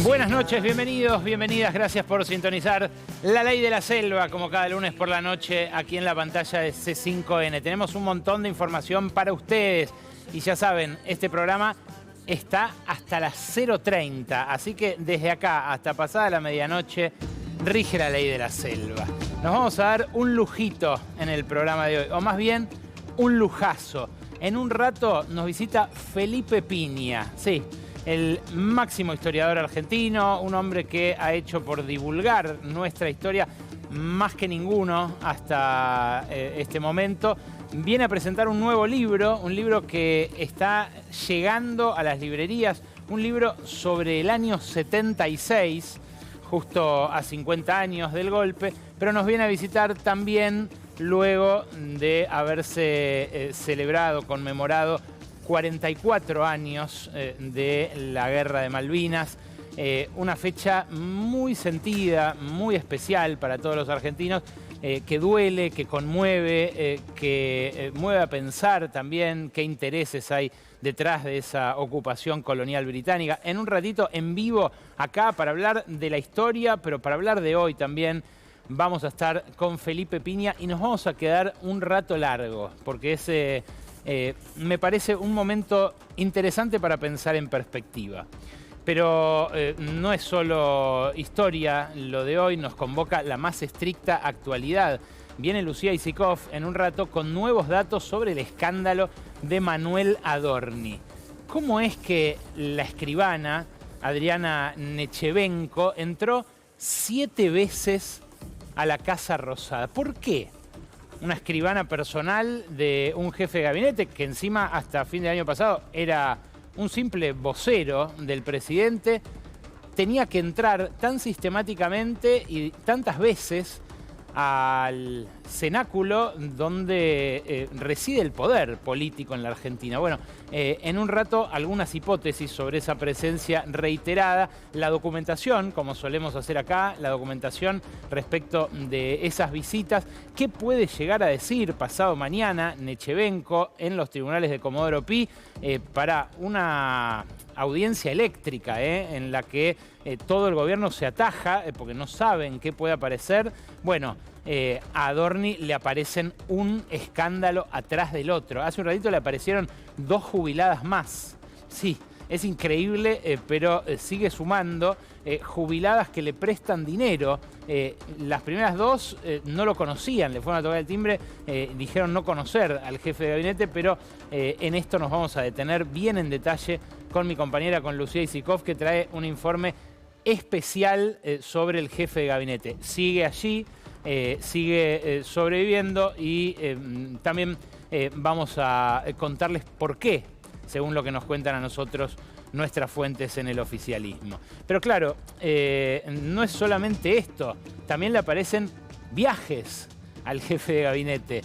Buenas noches, bienvenidos, bienvenidas, gracias por sintonizar La Ley de la Selva, como cada lunes por la noche, aquí en la pantalla de C5N. Tenemos un montón de información para ustedes y ya saben, este programa está hasta las 0:30, así que desde acá hasta pasada la medianoche rige la Ley de la Selva. Nos vamos a dar un lujito en el programa de hoy, o más bien un lujazo. En un rato nos visita Felipe Piña, sí, el máximo historiador argentino, un hombre que ha hecho por divulgar nuestra historia más que ninguno hasta este momento. Viene a presentar un nuevo libro, un libro que está llegando a las librerías, un libro sobre el año 76, justo a 50 años del golpe, pero nos viene a visitar también luego de haberse celebrado, conmemorado 44 años de la Guerra de Malvinas, una fecha muy sentida, muy especial para todos los argentinos, que duele, que conmueve, que mueve a pensar también qué intereses hay detrás de esa ocupación colonial británica. En un ratito en vivo acá para hablar de la historia, pero para hablar de hoy también, vamos a estar con Felipe Piña y nos vamos a quedar un rato largo, porque es... me parece un momento interesante para pensar en perspectiva. Pero no es solo historia lo de hoy, nos convoca la más estricta actualidad. Viene Lucía Isikoff en un rato con nuevos datos sobre el escándalo de Manuel Adorni. ¿Cómo es que la escribana Adriana Nechevenko entró 7 veces a la Casa Rosada? ¿Por qué? Una escribana personal de un jefe de gabinete que encima hasta fin de año pasado era un simple vocero del presidente, tenía que entrar tan sistemáticamente y tantas veces al cenáculo donde reside el poder político en la Argentina. Bueno, en un rato algunas hipótesis sobre esa presencia reiterada, la documentación, como solemos hacer acá, la documentación respecto de esas visitas, qué puede llegar a decir pasado mañana Nechevenko en los tribunales de Comodoro Pi para una audiencia eléctrica en la que todo el gobierno se ataja porque no saben qué puede aparecer. Bueno, a Adorni le aparecen un escándalo atrás del otro. Hace un ratito le aparecieron 2 jubiladas más. Sí, es increíble, pero sigue sumando jubiladas que le prestan dinero. Las primeras 2 no lo conocían, le fueron a tocar el timbre, dijeron no conocer al jefe de gabinete, pero en esto nos vamos a detener bien en detalle con mi compañera, con Lucía Isikoff, que trae un informe especial sobre el jefe de gabinete. Sigue allí, sigue sobreviviendo y también vamos a contarles por qué, según lo que nos cuentan a nosotros nuestras fuentes en el oficialismo. Pero claro, no es solamente esto, también le aparecen viajes al jefe de gabinete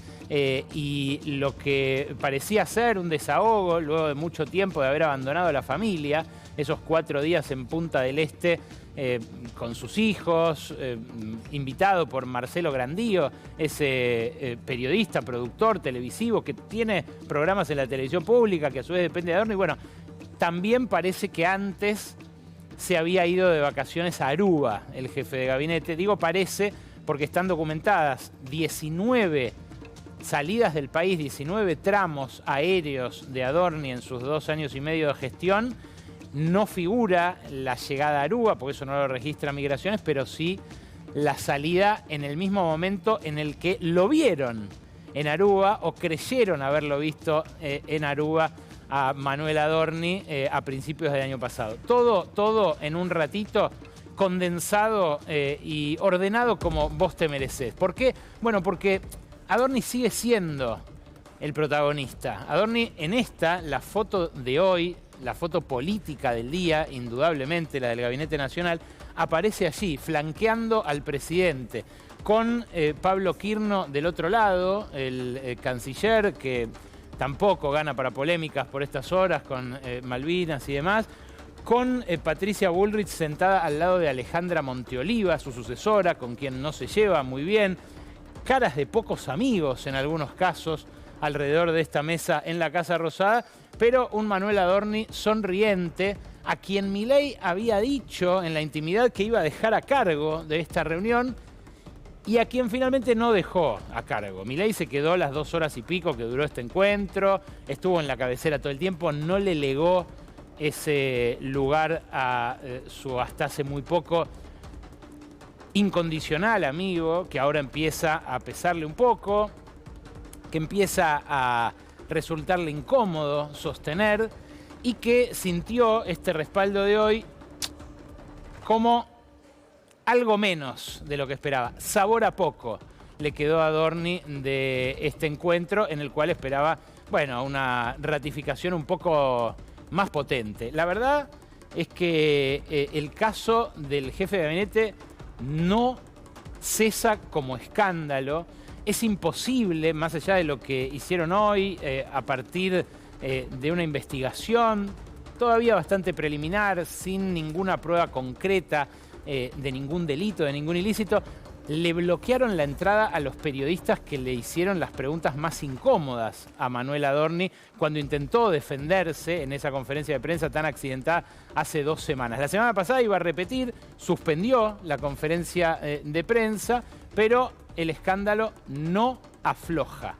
y lo que parecía ser un desahogo luego de mucho tiempo de haber abandonado a la familia, esos 4 días en Punta del Este con sus hijos, invitado por Marcelo Grandío, ese periodista, productor televisivo que tiene programas en la televisión pública, que a su vez depende de Adorni. Bueno, también parece que antes se había ido de vacaciones a Aruba el jefe de gabinete. Digo parece porque están documentadas 19 salidas del país, 19 tramos aéreos de Adorni en sus 2 años y medio de gestión. No figura la llegada a Aruba, porque eso no lo registra Migraciones, pero sí la salida en el mismo momento en el que lo vieron en Aruba o creyeron haberlo visto en Aruba a Manuel Adorni a principios del año pasado. Todo en un ratito condensado y ordenado como vos te merecés. ¿Por qué? Bueno, porque Adorni sigue siendo el protagonista. Adorni en esta, la foto de hoy, la foto política del día, indudablemente la del Gabinete Nacional, aparece allí, flanqueando al presidente, con Pablo Quirno del otro lado, el canciller que tampoco gana para polémicas por estas horas con Malvinas y demás, con Patricia Bullrich sentada al lado de Alejandra Monteoliva, su sucesora, con quien no se lleva muy bien, caras de pocos amigos en algunos casos alrededor de esta mesa en la Casa Rosada, pero un Manuel Adorni sonriente, a quien Milei había dicho en la intimidad que iba a dejar a cargo de esta reunión y a quien finalmente no dejó a cargo. Milei se quedó las 2 horas y pico que duró este encuentro, estuvo en la cabecera todo el tiempo, no le legó ese lugar a su hasta hace muy poco incondicional amigo, que ahora empieza a pesarle un poco, que empieza a resultarle incómodo sostener y que sintió este respaldo de hoy como algo menos de lo que esperaba. Sabor a poco le quedó a Adorni de este encuentro en el cual esperaba, bueno, una ratificación un poco más potente. La verdad es que el caso del jefe de gabinete no cesa como escándalo. Es imposible, más allá de lo que hicieron hoy, a partir de una investigación todavía bastante preliminar, sin ninguna prueba concreta de ningún delito, de ningún ilícito, le bloquearon la entrada a los periodistas que le hicieron las preguntas más incómodas a Manuel Adorni cuando intentó defenderse en esa conferencia de prensa tan accidentada hace 2 semanas. La semana pasada iba a repetir, suspendió la conferencia de prensa, pero el escándalo no afloja.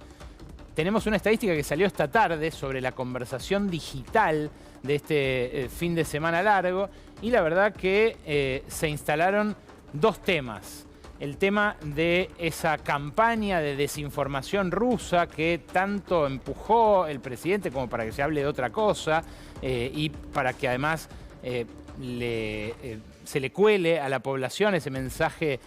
Tenemos una estadística que salió esta tarde sobre la conversación digital de este fin de semana largo y la verdad que se instalaron 2 temas. El tema de esa campaña de desinformación rusa que tanto empujó el presidente como para que se hable de otra cosa y para que además se le cuele a la población ese mensaje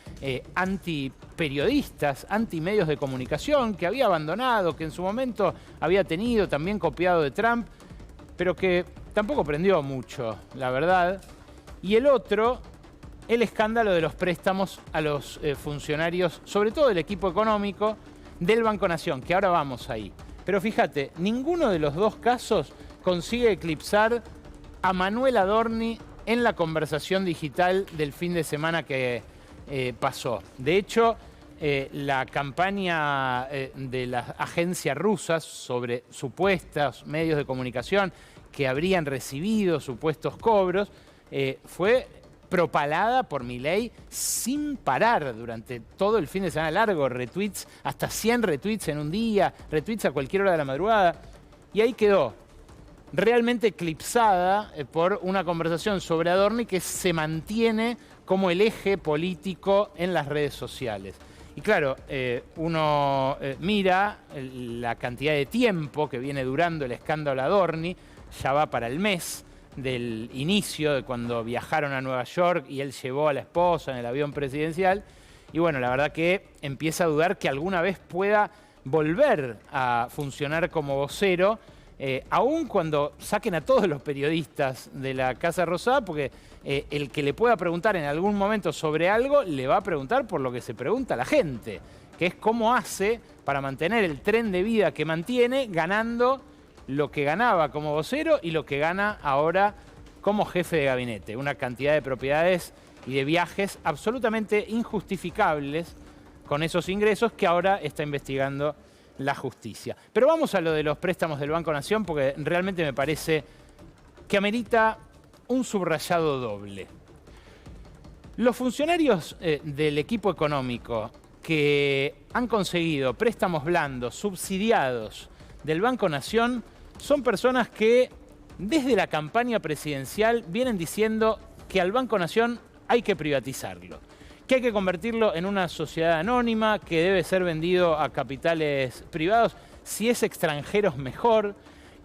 antiperiodistas, antimedios de comunicación que había abandonado, que en su momento había tenido, también copiado de Trump, pero que tampoco prendió mucho, la verdad. Y el otro, el escándalo de los préstamos a los funcionarios, sobre todo del equipo económico del Banco Nación, que ahora vamos ahí. Pero fíjate, ninguno de los 2 casos consigue eclipsar a Manuel Adorni en la conversación digital del fin de semana que pasó. De hecho, la campaña de las agencias rusas sobre supuestos medios de comunicación que habrían recibido supuestos cobros fue propalada por Milei sin parar durante todo el fin de semana largo, retweets, hasta 100 retweets en un día, retweets a cualquier hora de la madrugada, y ahí quedó, realmente eclipsada por una conversación sobre Adorni que se mantiene como el eje político en las redes sociales. Y claro, uno mira la cantidad de tiempo que viene durando el escándalo Adorni, ya va para el mes del inicio, de cuando viajaron a Nueva York y él llevó a la esposa en el avión presidencial. Y bueno, la verdad que empieza a dudar que alguna vez pueda volver a funcionar como vocero, aún cuando saquen a todos los periodistas de la Casa Rosada, porque el que le pueda preguntar en algún momento sobre algo, le va a preguntar por lo que se pregunta la gente, que es cómo hace para mantener el tren de vida que mantiene, ganando lo que ganaba como vocero y lo que gana ahora como jefe de gabinete. Una cantidad de propiedades y de viajes absolutamente injustificables con esos ingresos que ahora está investigando la justicia. Pero vamos a lo de los préstamos del Banco Nación, porque realmente me parece que amerita un subrayado doble. Los funcionarios del equipo económico que han conseguido préstamos blandos, subsidiados del Banco Nación, son personas que desde la campaña presidencial vienen diciendo que al Banco Nación hay que privatizarlo, que hay que convertirlo en una sociedad anónima, que debe ser vendido a capitales privados, si es extranjeros mejor,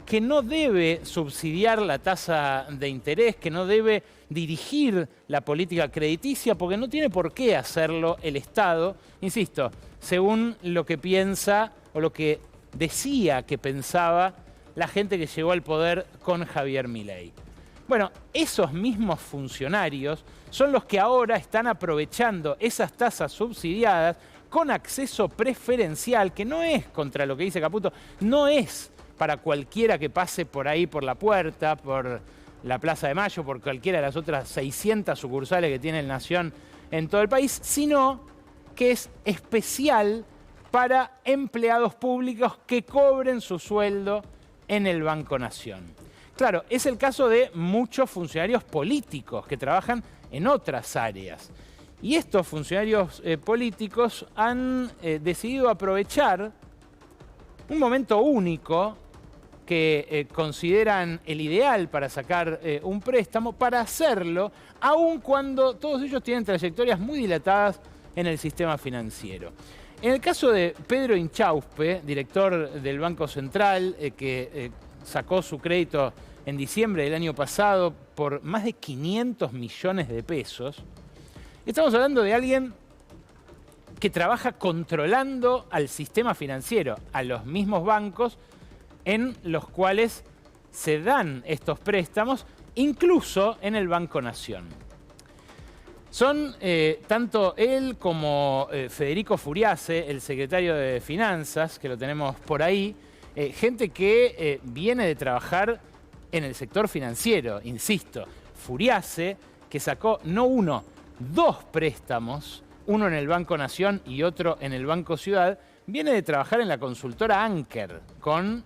que no debe subsidiar la tasa de interés, que no debe dirigir la política crediticia, porque no tiene por qué hacerlo el Estado, insisto, según lo que piensa o lo que decía que pensaba la gente que llegó al poder con Javier Milei. Bueno, esos mismos funcionarios son los que ahora están aprovechando esas tasas subsidiadas con acceso preferencial, que no es contra lo que dice Caputo, no es para cualquiera que pase por ahí, por la puerta, por la Plaza de Mayo, por cualquiera de las otras 600 sucursales que tiene el Nación en todo el país, sino que es especial para empleados públicos que cobren su sueldo en el Banco Nación. Claro, es el caso de muchos funcionarios políticos que trabajan en otras áreas. Y estos funcionarios políticos han decidido aprovechar un momento único que consideran el ideal para sacar un préstamo, para hacerlo, aun cuando todos ellos tienen trayectorias muy dilatadas en el sistema financiero. En el caso de Pedro Inchauspe, director del Banco Central, que sacó su crédito en diciembre del año pasado por más de 500 millones de pesos, estamos hablando de alguien que trabaja controlando al sistema financiero, a los mismos bancos en los cuales se dan estos préstamos, incluso en el Banco Nación. Son tanto él como Federico Furiase, el secretario de Finanzas, que lo tenemos por ahí, gente que viene de trabajar en el sector financiero, insisto. Furiase, que sacó no uno, dos préstamos, uno en el Banco Nación y otro en el Banco Ciudad, viene de trabajar en la consultora Anker con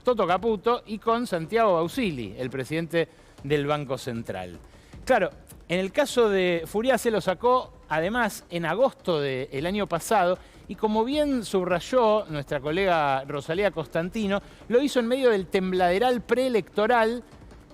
Toto Caputo y con Santiago Bausili, el presidente del Banco Central. Claro, en el caso de Furiase lo sacó además en agosto del año pasado y como bien subrayó nuestra colega Rosalía Costantino, lo hizo en medio del tembladeral preelectoral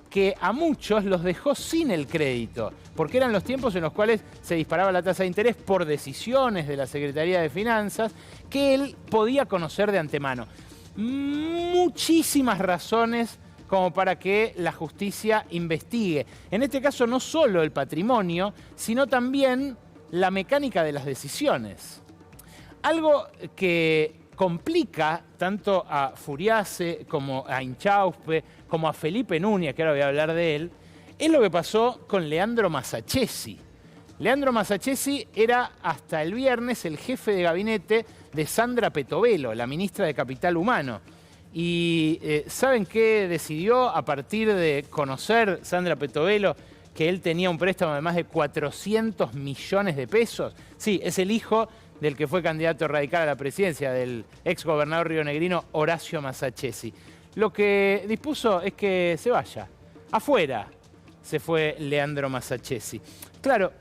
que a muchos los dejó sin el crédito, porque eran los tiempos en los cuales se disparaba la tasa de interés por decisiones de la Secretaría de Finanzas que él podía conocer de antemano. Muchísimas razones como para que la justicia investigue. En este caso no solo el patrimonio, sino también la mecánica de las decisiones. Algo que complica tanto a Furiase como a Inchauspe, como a Felipe Núñez, que ahora voy a hablar de él, es lo que pasó con Leandro Massachesi. Leandro Massachesi era hasta el viernes el jefe de gabinete de Sandra Petovelo, la ministra de Capital Humano. Y ¿saben qué decidió a partir de conocer Sandra Petovelo que él tenía un préstamo de más de 400 millones de pesos? Sí, es el hijo del que fue candidato radical a la presidencia, del exgobernador rionegrino Horacio Massachesi. Lo que dispuso es que se vaya. Afuera se fue Leandro Massachesi. Claro,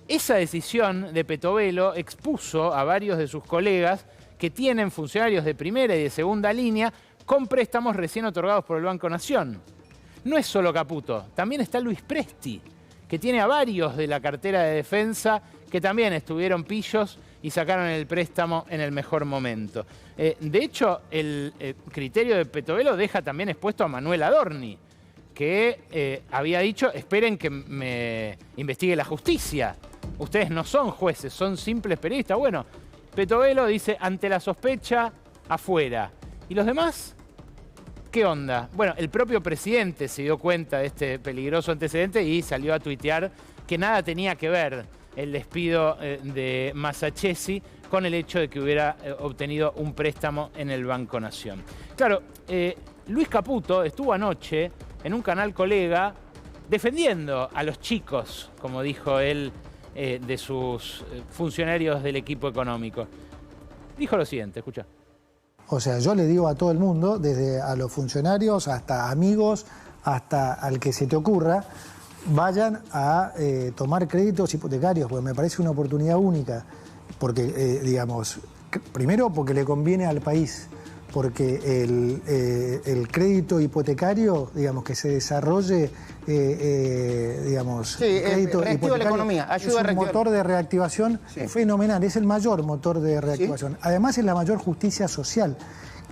esa decisión de Petovelo expuso a varios de sus colegas que tienen funcionarios de primera y de segunda línea con préstamos recién otorgados por el Banco Nación. No es solo Caputo, también está Luis Presti, que tiene a varios de la cartera de defensa que también estuvieron pillos y sacaron el préstamo en el mejor momento. De hecho, el criterio de Petovelo deja también expuesto a Manuel Adorni, que había dicho, esperen que me investigue la justicia. Ustedes no son jueces, son simples periodistas. Bueno, Petovelo dice, ante la sospecha, afuera. ¿Y los demás? ¿Qué onda? Bueno, el propio presidente se dio cuenta de este peligroso antecedente y salió a tuitear que nada tenía que ver el despido de Massachesi con el hecho de que hubiera obtenido un préstamo en el Banco Nación. Claro, Luis Caputo estuvo anoche en un canal colega defendiendo a los chicos, como dijo él, de sus funcionarios del equipo económico. Dijo lo siguiente, escucha. O sea, yo le digo a todo el mundo, desde a los funcionarios hasta amigos, hasta al que se te ocurra, vayan a tomar créditos hipotecarios, porque me parece una oportunidad única. Porque, digamos, primero porque le conviene al país, porque el crédito hipotecario, digamos, que se desarrolle, digamos, sí, crédito reactiva la economía, ayuda a es un motor de reactivación fenomenal, es el mayor motor de reactivación. ¿Sí? Además es la mayor justicia social,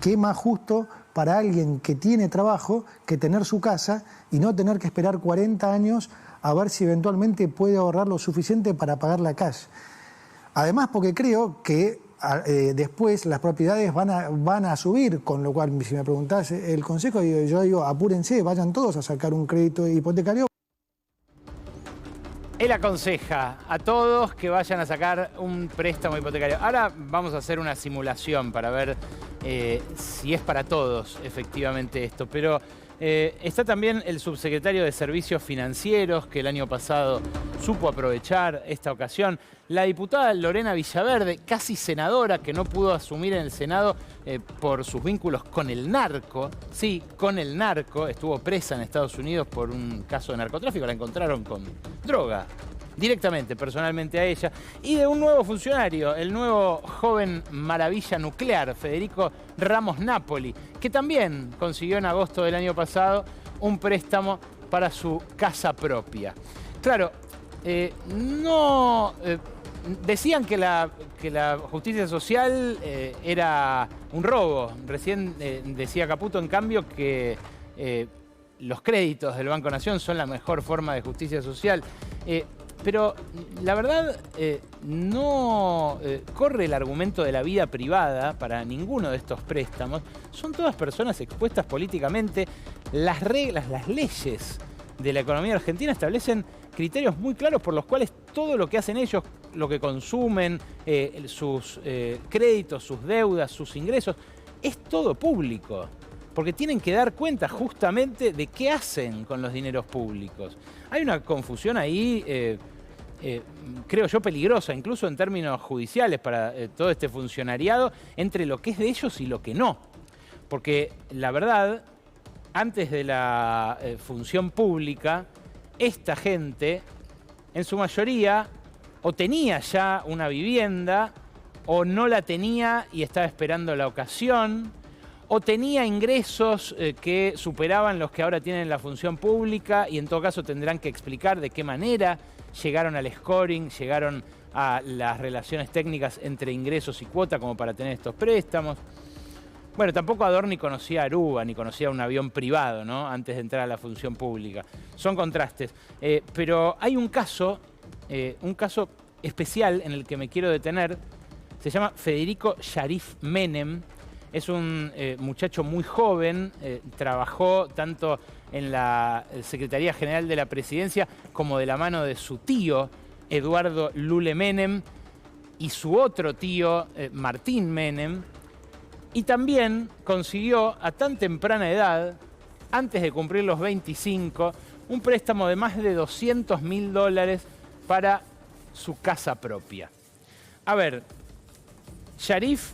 que es más justo para alguien que tiene trabajo que tener su casa y no tener que esperar 40 años a ver si eventualmente puede ahorrar lo suficiente para pagar la casa. Además porque creo que después las propiedades van a subir, con lo cual, si me preguntás el consejo, yo digo, apúrense, vayan todos a sacar un crédito hipotecario. Él aconseja a todos que vayan a sacar un préstamo hipotecario. Ahora vamos a hacer una simulación para ver si es para todos efectivamente esto, pero Está también el subsecretario de Servicios Financieros, que el año pasado supo aprovechar esta ocasión. La diputada Lorena Villaverde, casi senadora, que no pudo asumir en el Senado por sus vínculos con el narco. Sí, con el narco. Estuvo presa en Estados Unidos por un caso de narcotráfico. La encontraron con droga. Directamente, personalmente a ella. Y de un nuevo funcionario, el nuevo joven maravilla nuclear, Federico Ramos Napoli, que también consiguió en agosto del año pasado un préstamo para su casa propia. Claro, decían que la justicia social era un robo. Recién decía Caputo, en cambio, que los créditos del Banco Nación son la mejor forma de justicia social. Pero la verdad no corre el argumento de la vida privada para ninguno de estos préstamos. Son todas personas expuestas políticamente. Las reglas, las leyes de la economía argentina establecen criterios muy claros por los cuales todo lo que hacen ellos, lo que consumen, sus créditos, sus deudas, sus ingresos, es todo público. Porque tienen que dar cuenta justamente de qué hacen con los dineros públicos. Hay una confusión ahí, creo yo, peligrosa, incluso en términos judiciales para todo este funcionariado, entre lo que es de ellos y lo que no. Porque la verdad, antes de la función pública, esta gente, en su mayoría, o tenía ya una vivienda, o no la tenía y estaba esperando la ocasión, o tenía ingresos que superaban los que ahora tienen la función pública y en todo caso tendrán que explicar de qué manera llegaron al scoring, llegaron a las relaciones técnicas entre ingresos y cuota como para tener estos préstamos. Bueno, tampoco Adorni conocía Aruba, ni conocía un avión privado, ¿no?, antes de entrar a la función pública. Son contrastes. Pero hay un caso especial en el que me quiero detener. Se llama Federico Sharif Menem. Es un muchacho muy joven, trabajó tanto en la Secretaría General de la Presidencia como de la mano de su tío, Eduardo Lule Menem, y su otro tío, Martín Menem, y también consiguió a tan temprana edad, antes de cumplir los 25, un préstamo de más de $200.000 para su casa propia. A ver, Sharif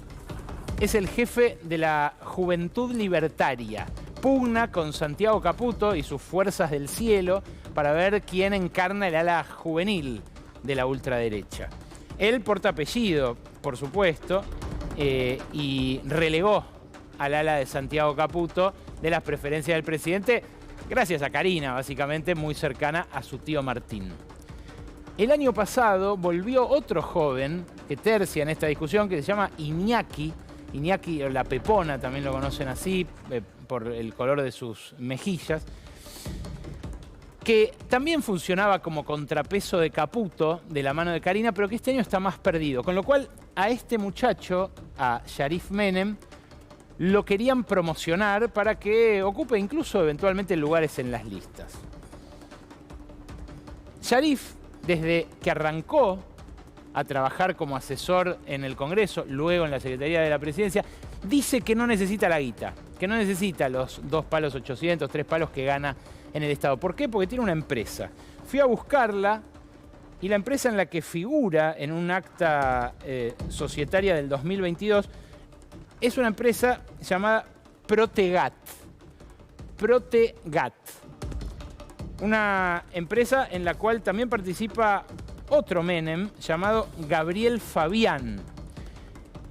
es el jefe de la Juventud Libertaria. Pugna con Santiago Caputo y sus fuerzas del cielo para ver quién encarna el ala juvenil de la ultraderecha. Él porta apellido, por supuesto, y relegó al ala de Santiago Caputo de las preferencias del presidente gracias a Karina, básicamente muy cercana a su tío Martín. El año pasado volvió otro joven que tercia en esta discusión, que se llama Iñaki o la Pepona, también lo conocen así, por el color de sus mejillas, que también funcionaba como contrapeso de Caputo, de la mano de Karina, pero que este año está más perdido. Con lo cual, a este muchacho, a Sharif Menem, lo querían promocionar para que ocupe incluso eventualmente lugares en las listas. Sharif, desde que arrancó a trabajar como asesor en el Congreso, luego en la Secretaría de la Presidencia, dice que no necesita la guita, que no necesita los 2 palos 800, 3 palos que gana en el Estado. ¿Por qué? Porque tiene una empresa. Fui a buscarla y la empresa en la que figura en un acta societaria del 2022 es una empresa llamada Protegat. Protegat. Una empresa en la cual también participa otro Menem llamado Gabriel Fabián,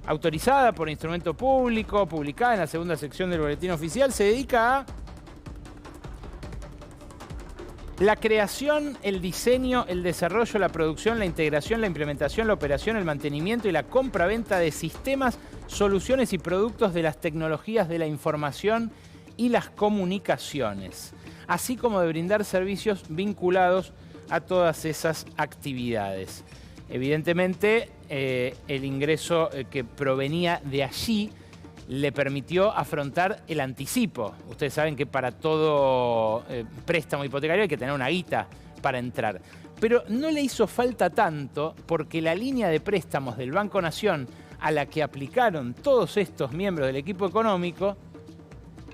autorizada por instrumento público, publicada en la segunda sección del Boletín Oficial, se dedica a la creación, el diseño, el desarrollo, la producción, la integración, la implementación, la operación, el mantenimiento y la compra-venta de sistemas, soluciones y productos de las tecnologías de la información y las comunicaciones, así como de brindar servicios vinculados a todas esas actividades. Evidentemente, el ingreso que provenía de allí le permitió afrontar el anticipo. Ustedes saben que para todo préstamo hipotecario hay que tener una guita para entrar. Pero no le hizo falta tanto porque la línea de préstamos del Banco Nación a la que aplicaron todos estos miembros del equipo económico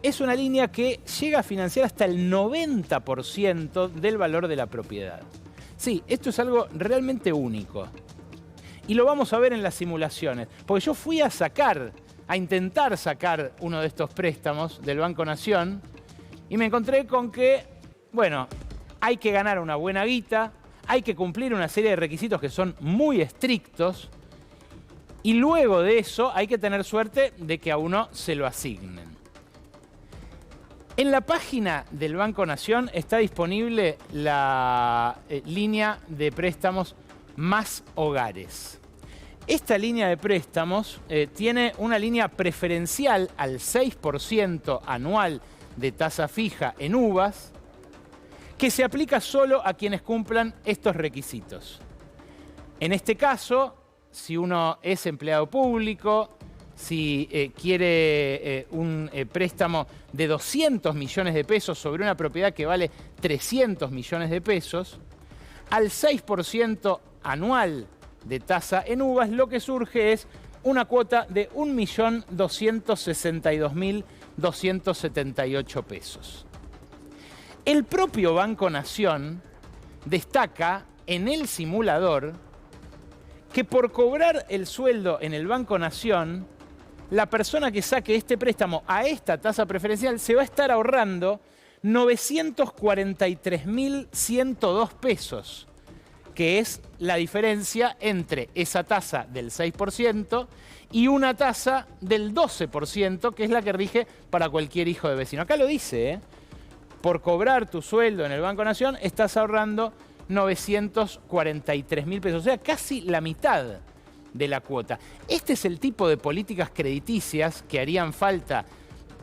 es una línea que llega a financiar hasta el 90% del valor de la propiedad. Sí, esto es algo realmente único. Y lo vamos a ver en las simulaciones. Porque yo fui a intentar sacar uno de estos préstamos del Banco Nación y me encontré con que, bueno, hay que ganar una buena guita, hay que cumplir una serie de requisitos que son muy estrictos y luego de eso hay que tener suerte de que a uno se lo asignen. En la página del Banco Nación está disponible la línea de préstamos Más Hogares. Esta línea de préstamos tiene una línea preferencial al 6% anual de tasa fija en uvas, que se aplica solo a quienes cumplan estos requisitos. En este caso, si uno es empleado público, si quiere un préstamo de 200 millones de pesos sobre una propiedad que vale 300 millones de pesos, al 6% anual de tasa en uvas, lo que surge es una cuota de 1.262.278 pesos. El propio Banco Nación destaca en el simulador que por cobrar el sueldo en el Banco Nación, la persona que saque este préstamo a esta tasa preferencial se va a estar ahorrando 943.102 pesos, que es la diferencia entre esa tasa del 6% y una tasa del 12%, que es la que rige para cualquier hijo de vecino. Acá lo dice, ¿eh? Por cobrar tu sueldo en el Banco Nación estás ahorrando 943.000 pesos, o sea, casi la mitad de la cuota. Este es el tipo de políticas crediticias que harían falta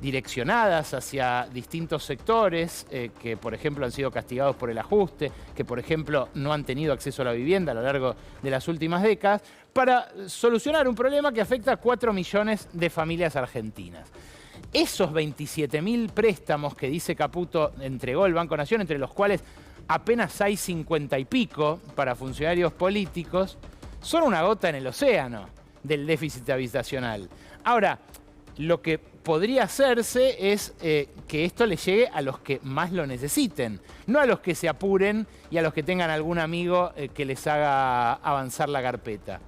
direccionadas hacia distintos sectores que, por ejemplo, han sido castigados por el ajuste, que, por ejemplo, no han tenido acceso a la vivienda a lo largo de las últimas décadas, para solucionar un problema que afecta a 4 millones de familias argentinas. Esos 27.000 préstamos que dice Caputo entregó el Banco Nación, entre los cuales apenas hay 50 y pico para funcionarios políticos, son una gota en el océano del déficit habitacional. Ahora, lo que podría hacerse es que esto le llegue a los que más lo necesiten, no a los que se apuren y a los que tengan algún amigo que les haga avanzar la carpeta.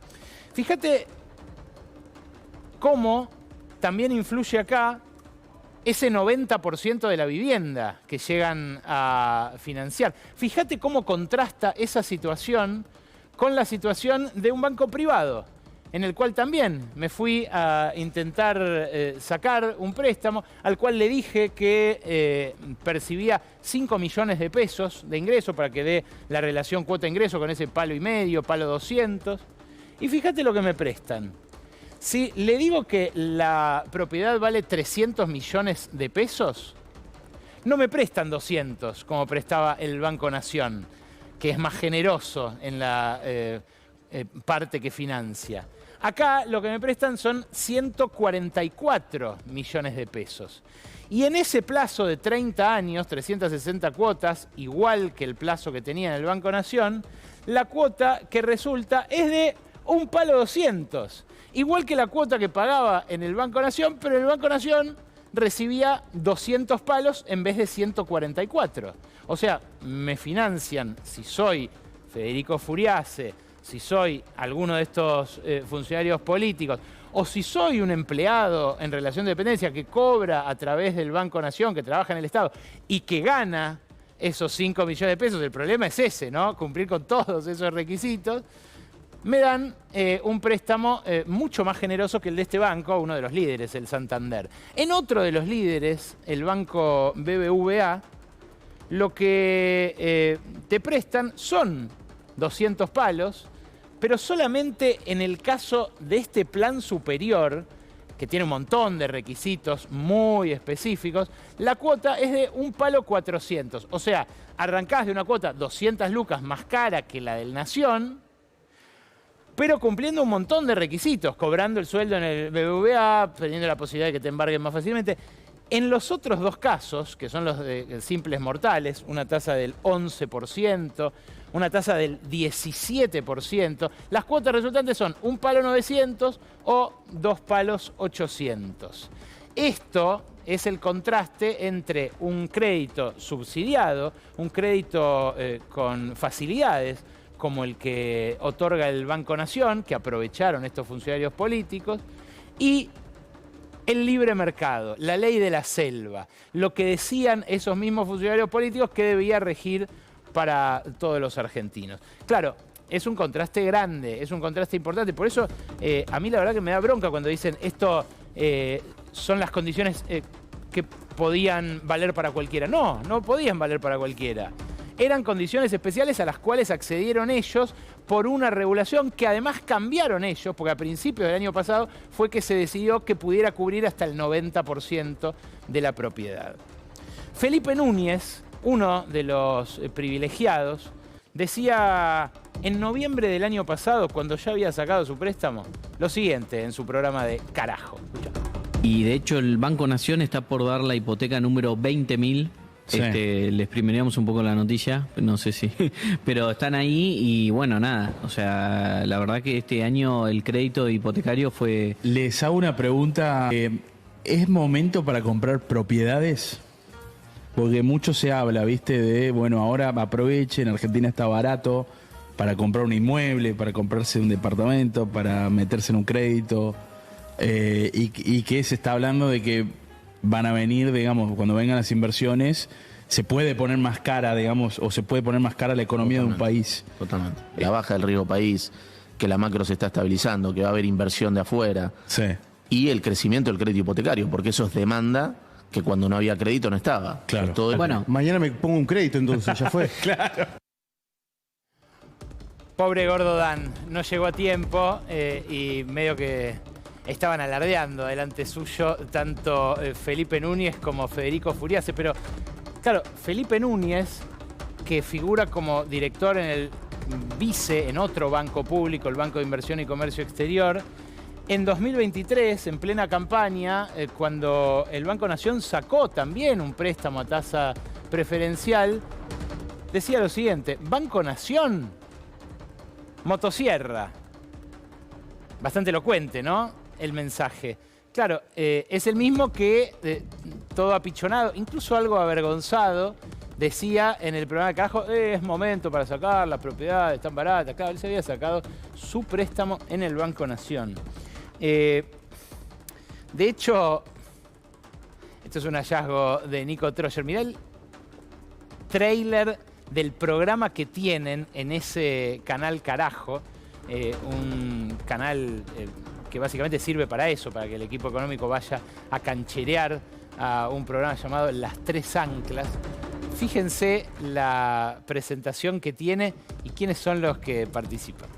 Fíjate cómo también influye acá ese 90% de la vivienda que llegan a financiar. Fíjate cómo contrasta esa situación con la situación de un banco privado, en el cual también me fui a intentar sacar un préstamo, al cual le dije que percibía 5 millones de pesos de ingreso para que dé la relación cuota-ingreso con ese palo y medio, palo 200. Y fíjate lo que me prestan. Si le digo que la propiedad vale 300 millones de pesos, no me prestan 200 como prestaba el Banco Nación, que es más generoso en la parte que financia. Acá lo que me prestan son 144 millones de pesos. Y en ese plazo de 30 años, 360 cuotas, igual que el plazo que tenía en el Banco Nación, la cuota que resulta es de un palo 200. Igual que la cuota que pagaba en el Banco Nación, pero en el Banco Nación recibía 200 palos en vez de 144. O sea, me financian, si soy Federico Furiase, si soy alguno de estos funcionarios políticos, o si soy un empleado en relación de dependencia que cobra a través del Banco Nación, que trabaja en el Estado y que gana esos 5 millones de pesos, el problema es ese, ¿no? Cumplir con todos esos requisitos. Me dan un préstamo mucho más generoso que el de este banco, uno de los líderes, el Santander. En otro de los líderes, el banco BBVA, lo que te prestan son 200 palos, pero solamente en el caso de este plan superior, que tiene un montón de requisitos muy específicos, la cuota es de un palo 400. O sea, arrancás de una cuota 200 lucas más cara que la del Nación, pero cumpliendo un montón de requisitos, cobrando el sueldo en el BBVA, teniendo la posibilidad de que te embarguen más fácilmente. En los otros dos casos, que son los de simples mortales, una tasa del 11%, una tasa del 17%, las cuotas resultantes son un palo 900 o 2 palos 800. Esto es el contraste entre un crédito subsidiado, un crédito con facilidades, como el que otorga el Banco Nación, que aprovecharon estos funcionarios políticos, y el libre mercado, la ley de la selva, lo que decían esos mismos funcionarios políticos que debía regir para todos los argentinos. Claro, es un contraste grande, es un contraste importante. Por eso a mí la verdad que me da bronca cuando dicen esto son las condiciones que podían valer para cualquiera. No, no podían valer para cualquiera. Eran condiciones especiales a las cuales accedieron ellos por una regulación que además cambiaron ellos, porque a principios del año pasado fue que se decidió que pudiera cubrir hasta el 90% de la propiedad. Felipe Núñez, uno de los privilegiados, decía en noviembre del año pasado, cuando ya había sacado su préstamo, lo siguiente en su programa de Carajo. Escuchá. Y de hecho el Banco Nación está por dar la hipoteca número 20.000. Sí. Le exprimiríamos un poco la noticia, no sé si, pero están ahí y bueno, nada, o sea, la verdad que este año el crédito hipotecario fue... Les hago una pregunta, ¿es momento para comprar propiedades? Porque mucho se habla, ¿viste? De, bueno, ahora aprovechen, Argentina está barato para comprar un inmueble, para comprarse un departamento, para meterse en un crédito, y que se está hablando de que van a venir, digamos, cuando vengan las inversiones, se puede poner más cara, digamos, o se puede poner más cara la economía de un país. Totalmente. La baja del riesgo país, que la macro se está estabilizando, que va a haber inversión de afuera. Sí. Y el crecimiento del crédito hipotecario, porque eso es demanda que cuando no había crédito no estaba. Claro. Todo bueno, mañana me pongo un crédito, entonces ya fue. Claro. Pobre Gordo Dan, no llegó a tiempo y medio que estaban alardeando delante suyo tanto Felipe Núñez como Federico Furiase. Pero, claro, Felipe Núñez, que figura como director en el vice, en otro banco público, el Banco de Inversión y Comercio Exterior, en 2023, en plena campaña, cuando el Banco Nación sacó también un préstamo a tasa preferencial, decía lo siguiente: Banco Nación, motosierra. Bastante elocuente, ¿no? El mensaje. Claro, es el mismo que, todo apichonado, incluso algo avergonzado, decía en el programa de Carajo, es momento para sacar las propiedades, están baratas. Claro, él se había sacado su préstamo en el Banco Nación. De hecho, esto es un hallazgo de Nico Troyer. Mirá el tráiler del programa que tienen en ese canal Carajo, un canal que básicamente sirve para eso, para que el equipo económico vaya a cancherear a un programa llamado Las Tres Anclas. Fíjense la presentación que tiene y quiénes son los que participan.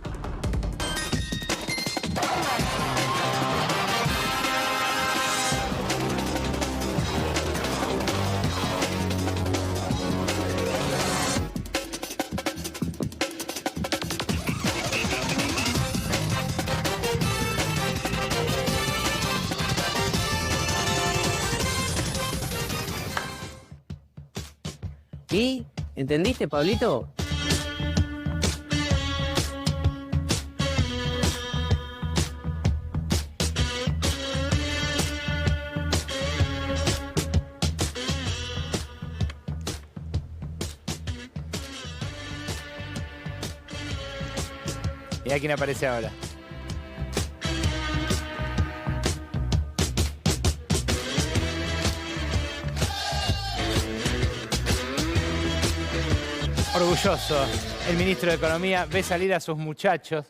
¿Y? ¿Entendiste, Pablito? Mirá quién aparece ahora. Orgulloso, el ministro de Economía ve salir a sus muchachos.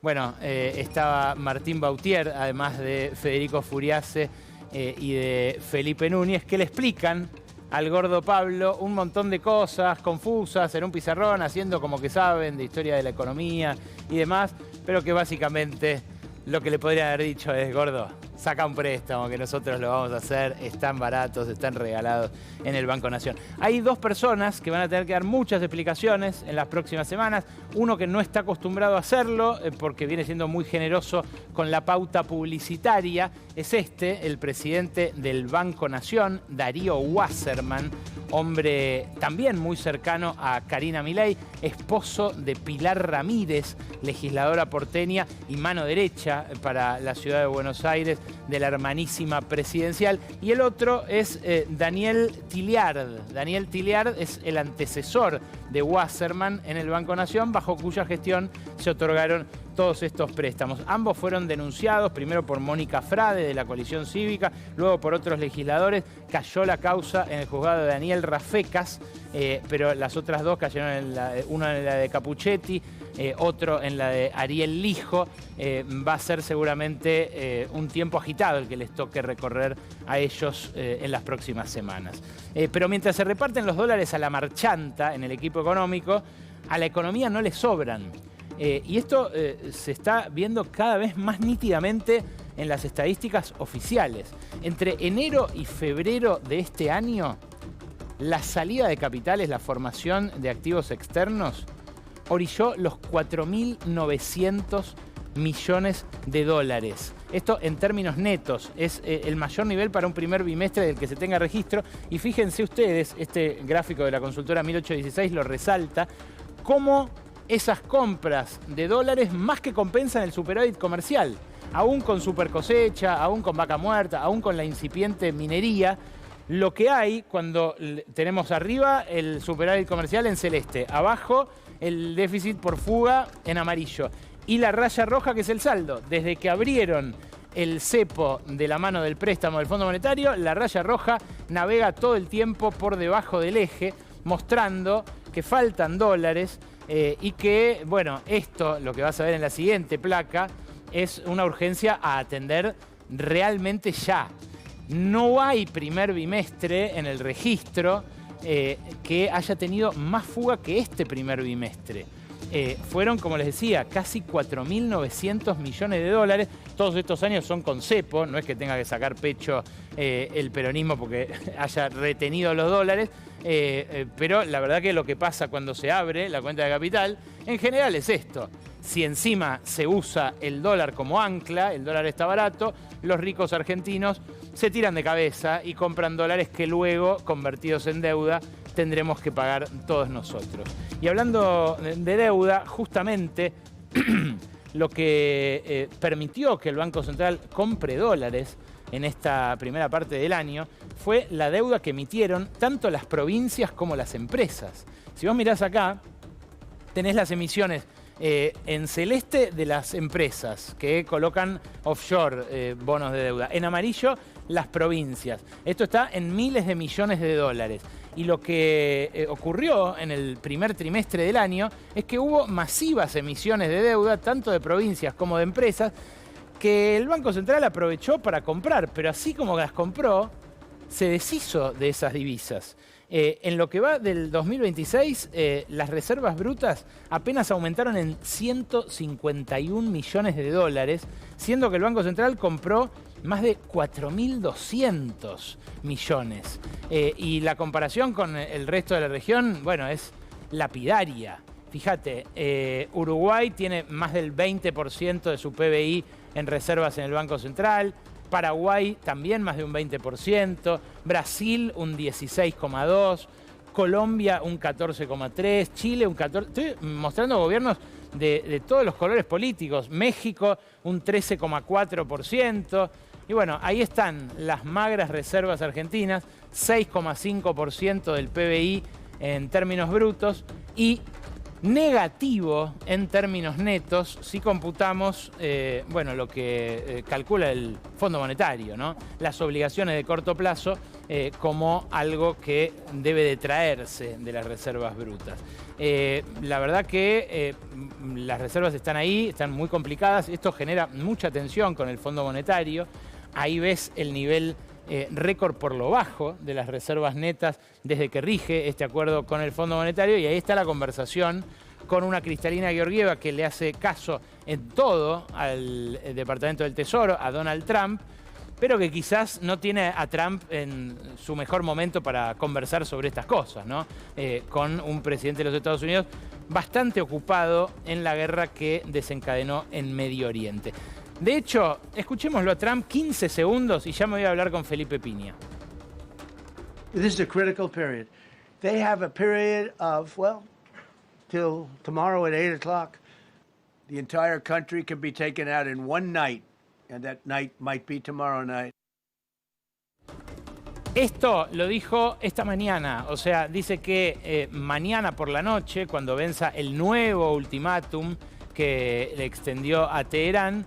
Bueno, estaba Martín Bautier, además de Federico Furiase y de Felipe Núñez, que le explican al gordo Pablo un montón de cosas confusas en un pizarrón, haciendo como que saben de historia de la economía y demás, pero que básicamente lo que le podrían haber dicho es: gordo, saca un préstamo que nosotros lo vamos a hacer, están baratos, están regalados en el Banco Nación. Hay dos personas que van a tener que dar muchas explicaciones en las próximas semanas. Uno que no está acostumbrado a hacerlo porque viene siendo muy generoso con la pauta publicitaria, es el presidente del Banco Nación, Darío Wasserman, hombre también muy cercano a Karina Milei, esposo de Pilar Ramírez, legisladora porteña y mano derecha para la ciudad de Buenos Aires de la hermanísima presidencial. Y el otro es Daniel Tilliard. Daniel Tilliard es el antecesor de Wasserman en el Banco Nación, bajo cuya gestión se otorgaron todos estos préstamos. Ambos fueron denunciados, primero por Mónica Frade de la Coalición Cívica, luego por otros legisladores. Cayó la causa en el juzgado de Daniel Rafecas, pero las otras dos cayeron, uno en la de Capuchetti, otro en la de Ariel Lijo. Va a ser seguramente un tiempo agitado el que les toque recorrer a ellos en las próximas semanas. Pero mientras se reparten los dólares a la marchanta en el equipo económico, a la economía no le sobran. Y esto se está viendo cada vez más nítidamente en las estadísticas oficiales. Entre enero y febrero de este año, la salida de capitales, la formación de activos externos, orilló los 4.900 millones de dólares. Esto en términos netos es el mayor nivel para un primer bimestre del que se tenga registro. Y fíjense ustedes, este gráfico de la consultora 1816 lo resalta, cómo esas compras de dólares más que compensan el superávit comercial. Aún con super cosecha, aún con vaca muerta, aún con la incipiente minería, lo que hay cuando tenemos arriba el superávit comercial en celeste, abajo el déficit por fuga en amarillo y la raya roja que es el saldo. Desde que abrieron el cepo de la mano del préstamo del Fondo Monetario, la raya roja navega todo el tiempo por debajo del eje, mostrando que faltan dólares. Y que, bueno, esto, lo que vas a ver en la siguiente placa, es una urgencia a atender realmente ya. No hay primer bimestre en el registro que haya tenido más fuga que este primer bimestre. Fueron, como les decía, casi 4.900 millones de dólares. Todos estos años son con cepo, no es que tenga que sacar pecho el peronismo porque haya retenido los dólares. Pero la verdad que lo que pasa cuando se abre la cuenta de capital, en general es esto. Si encima se usa el dólar como ancla, el dólar está barato, los ricos argentinos se tiran de cabeza y compran dólares que luego, convertidos en deuda, tendremos que pagar todos nosotros. Y hablando de deuda, justamente lo que permitió que el Banco Central compre dólares en esta primera parte del año fue la deuda que emitieron tanto las provincias como las empresas. Si vos mirás acá, tenés las emisiones en celeste de las empresas que colocan offshore bonos de deuda. En amarillo, las provincias. Esto está en miles de millones de dólares. Y lo que ocurrió en el primer trimestre del año es que hubo masivas emisiones de deuda, tanto de provincias como de empresas, que el Banco Central aprovechó para comprar, pero así como las compró, se deshizo de esas divisas. En lo que va del 2026, las reservas brutas apenas aumentaron en 151 millones de dólares, siendo que el Banco Central compró más de 4.200 millones. Y la comparación con el resto de la región, bueno, es lapidaria. Fíjate, Uruguay tiene más del 20% de su PBI en reservas en el Banco Central, Paraguay también más de un 20%, Brasil un 16,2%, Colombia un 14,3%, Chile un 14%. Estoy mostrando gobiernos de todos los colores políticos, México un 13,4%. Y bueno, ahí están las magras reservas argentinas, 6,5% del PBI en términos brutos y negativo en términos netos si computamos bueno, lo que calcula el Fondo Monetario, ¿no? Las obligaciones de corto plazo como algo que debe detraerse de las reservas brutas. La verdad que las reservas están ahí, están muy complicadas. Esto genera mucha tensión con el Fondo Monetario. Ahí ves el nivel récord por lo bajo de las reservas netas desde que rige este acuerdo con el Fondo Monetario, y ahí está la conversación con una Cristalina Georgieva que le hace caso en todo al Departamento del Tesoro, a Donald Trump, pero que quizás no tiene a Trump en su mejor momento para conversar sobre estas cosas, ¿no? Con un presidente de los Estados Unidos bastante ocupado en la guerra que desencadenó en Medio Oriente. De hecho, escuchémoslo a Trump 15 segundos y ya me voy a hablar con Felipe Piña. This is a critical period. They have a period of, well, till tomorrow at 8 o'clock. The entire country can be taken out in one night and that night might be tomorrow night. Esto lo dijo esta mañana, o sea, dice que mañana por la noche, cuando venza el nuevo ultimátum que le extendió a Teherán,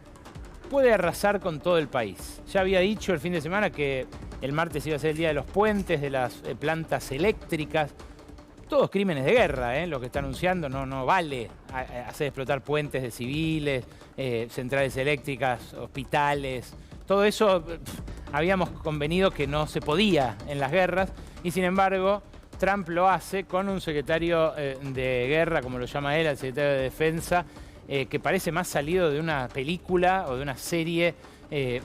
puede arrasar con todo el país. Ya había dicho el fin de semana que el martes iba a ser el día de los puentes, de las plantas eléctricas. Todos crímenes de guerra, lo que está anunciando. No vale hacer explotar puentes de civiles, centrales eléctricas, hospitales. Todo eso habíamos convenido que no se podía en las guerras y sin embargo Trump lo hace con un secretario de guerra, como lo llama él, el secretario de defensa, que parece más salido de una película o de una serie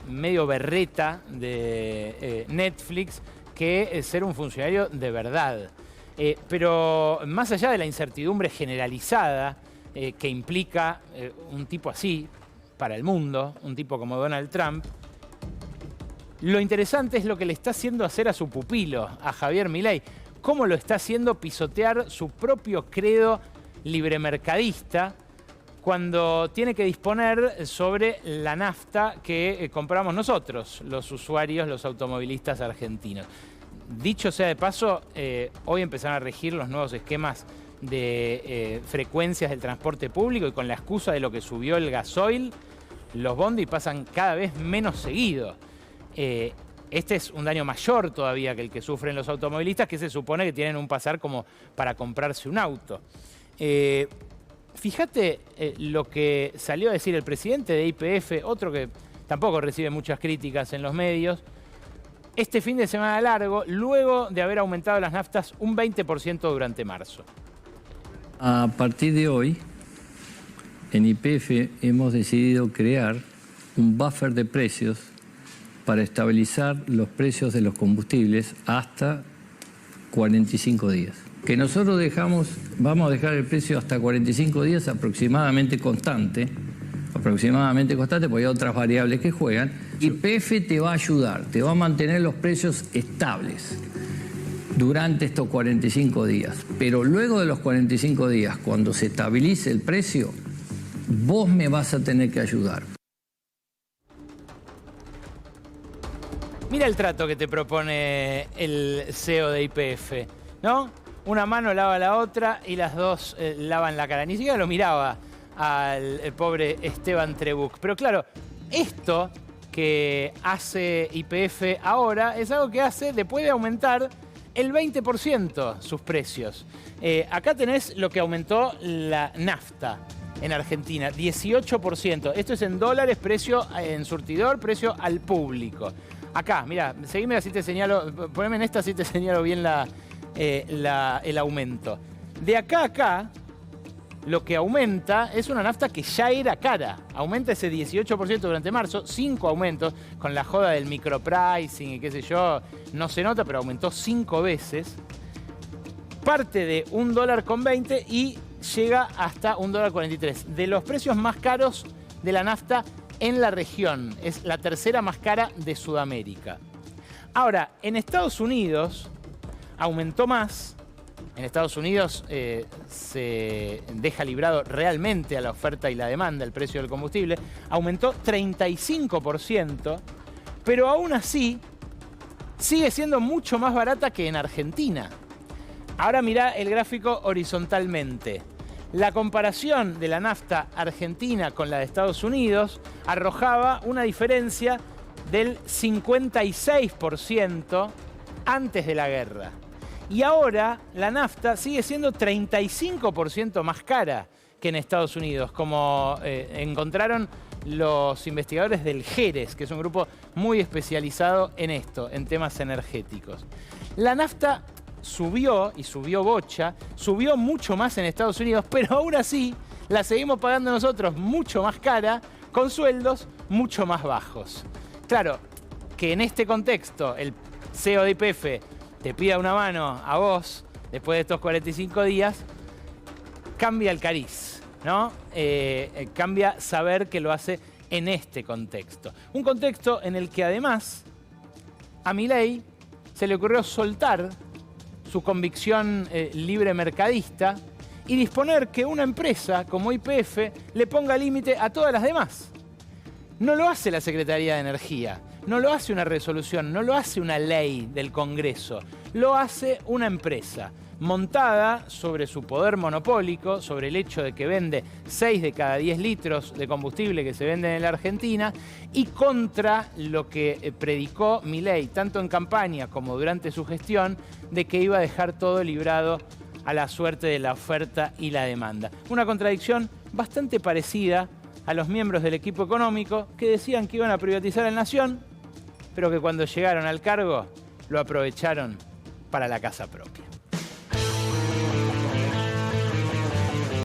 medio berreta de Netflix que ser un funcionario de verdad. Pero más allá de la incertidumbre generalizada que implica un tipo así para el mundo, un tipo como Donald Trump, lo interesante es lo que le está haciendo hacer a su pupilo, a Javier Milei. Cómo lo está haciendo pisotear su propio credo libremercadista cuando tiene que disponer sobre la nafta que compramos nosotros, los usuarios, los automovilistas argentinos. Dicho sea de paso, hoy empezaron a regir los nuevos esquemas de frecuencias del transporte público y con la excusa de lo que subió el gasoil, los bondi pasan cada vez menos seguido. Este es un daño mayor todavía que el que sufren los automovilistas, que se supone que tienen un pasar como para comprarse un auto. Fíjate lo que salió a decir el presidente de YPF, otro que tampoco recibe muchas críticas en los medios, este fin de semana largo, luego de haber aumentado las naftas un 20% durante marzo. A partir de hoy, en YPF hemos decidido crear un buffer de precios para estabilizar los precios de los combustibles hasta 45 días. Que nosotros vamos a dejar el precio hasta 45 días aproximadamente constante, porque hay otras variables que juegan. YPF te va a ayudar, te va a mantener los precios estables durante estos 45 días. Pero luego de los 45 días, cuando se estabilice el precio, vos me vas a tener que ayudar. Mira el trato que te propone el CEO de YPF, ¿no? Una mano lava la otra y las dos lavan la cara. Ni siquiera lo miraba al pobre Esteban Trebuch. Pero claro, esto que hace YPF ahora es algo que hace después de aumentar el 20% sus precios. Acá tenés lo que aumentó la nafta en Argentina, 18%. Esto es en dólares, precio en surtidor, precio al público. Acá, mira, seguime así te señalo, poneme en esta así te señalo bien el aumento. De acá a acá, lo que aumenta es una nafta que ya era cara. Aumenta ese 18% durante marzo, 5 aumentos, con la joda del micropricing y qué sé yo, no se nota, pero aumentó 5 veces. Parte de $1.20 y llega hasta $1.43. De los precios más caros de la nafta en la región. Es la tercera más cara de Sudamérica. Ahora, en Estados Unidos aumentó más. En Estados Unidos se deja librado realmente a la oferta y la demanda el precio del combustible. Aumentó 35%, pero aún así sigue siendo mucho más barata que en Argentina. Ahora mirá el gráfico horizontalmente. La comparación de la nafta argentina con la de Estados Unidos arrojaba una diferencia del 56% antes de la guerra. Y ahora la nafta sigue siendo 35% más cara que en Estados Unidos, como encontraron los investigadores del GERES, que es un grupo muy especializado en esto, en temas energéticos. La nafta subió, y subió bocha, subió mucho más en Estados Unidos, pero aún así la seguimos pagando nosotros mucho más cara, con sueldos mucho más bajos. Claro, que en este contexto el CEO de YPF te pida una mano a vos después de estos 45 días, cambia el cariz, ¿no? Cambia saber que lo hace en este contexto. Un contexto en el que además a Milei se le ocurrió soltar su convicción libre mercadista y disponer que una empresa como YPF le ponga límite a todas las demás. No lo hace la Secretaría de Energía, no lo hace una resolución, no lo hace una ley del Congreso, lo hace una empresa montada sobre su poder monopólico, sobre el hecho de que vende 6 de cada 10 litros de combustible que se venden en la Argentina y contra lo que predicó Milei, tanto en campaña como durante su gestión, de que iba a dejar todo librado a la suerte de la oferta y la demanda. Una contradicción bastante parecida a los miembros del equipo económico que decían que iban a privatizar el Nación, pero que cuando llegaron al cargo lo aprovecharon para la casa propia.